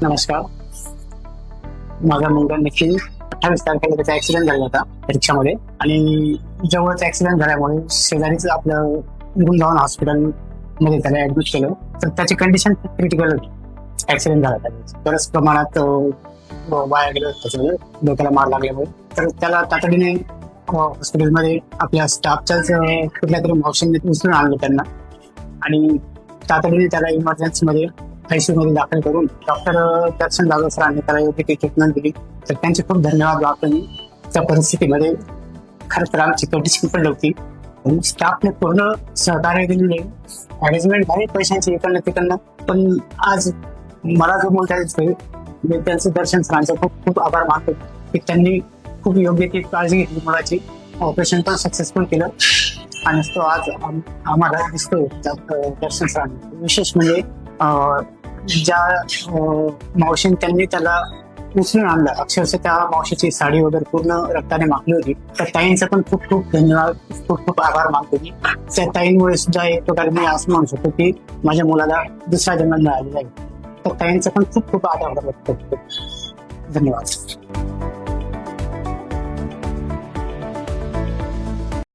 नमस्कार. माझा मुलगा निखिल 28 तारखेला त्याचा ऍक्सिडेंट झाला होता रिक्षामध्ये आणि जवळच ऍक्सिडेंट झाल्यामुळे शेजारीच आपलं गुंजावन हॉस्पिटल मध्ये त्याला ऍडमिट केलं. तर त्याची कंडिशन खूप क्रिटिकल होती. ऍक्सिडेंट झाला त्याचा बऱ्याच प्रमाणात वाया गेलं त्याच्यामुळे, डोक्याला मार लागल्यामुळे. तर त्याला तातडीने हॉस्पिटलमध्ये आपल्या स्टाफच्याच कुठल्या तरी मावशींनी उचलून आणलं त्यांना आणि तातडीने त्याला इमर्जन्सीमध्ये ICU मध्ये दाखल करून डॉक्टर दर्शन जाधव सरांनी त्याला योग्य ती ट्रीटमेंट दिली. तर त्यांचे खूप धन्यवाद. आपण त्या परिस्थितीमध्ये खरं तर आमची कंडिशन पण नव्हती. स्टाफने पूर्ण सहकार्य दिलेले, मॅनेजमेंट आहे पैशांची इकडनं तिकडनं. पण आज मला जो बोलता येईल मी त्यांचं दर्शन सरांचं खूप खूप आभार मानतो की त्यांनी खूप योग्य ती काळजी घेतली मुलाची. ऑपरेशन पण सक्सेसफुल केलं आणि तो आज आम्हाला दिसतोय दर्शन सरांनी. विशेष म्हणजे ज्या मावशीने त्यांनी त्याला उचलून आणलं, अक्षरशः त्या मावशीची साडी वगैरे पूर्ण रक्ताने माखली होती. तर ताईंचा पण खूप खूप धन्यवाद, खूप खूप आभार मानतो मी. त्या ताईंमुळे सुद्धा एक प्रकारे मी असं म्हणू शकतो की माझ्या मुलाला दुसरा जन्म मिळालेला आहे. तर ताईंचा पण खूप खूप आभार व्यक्त करतो. धन्यवाद.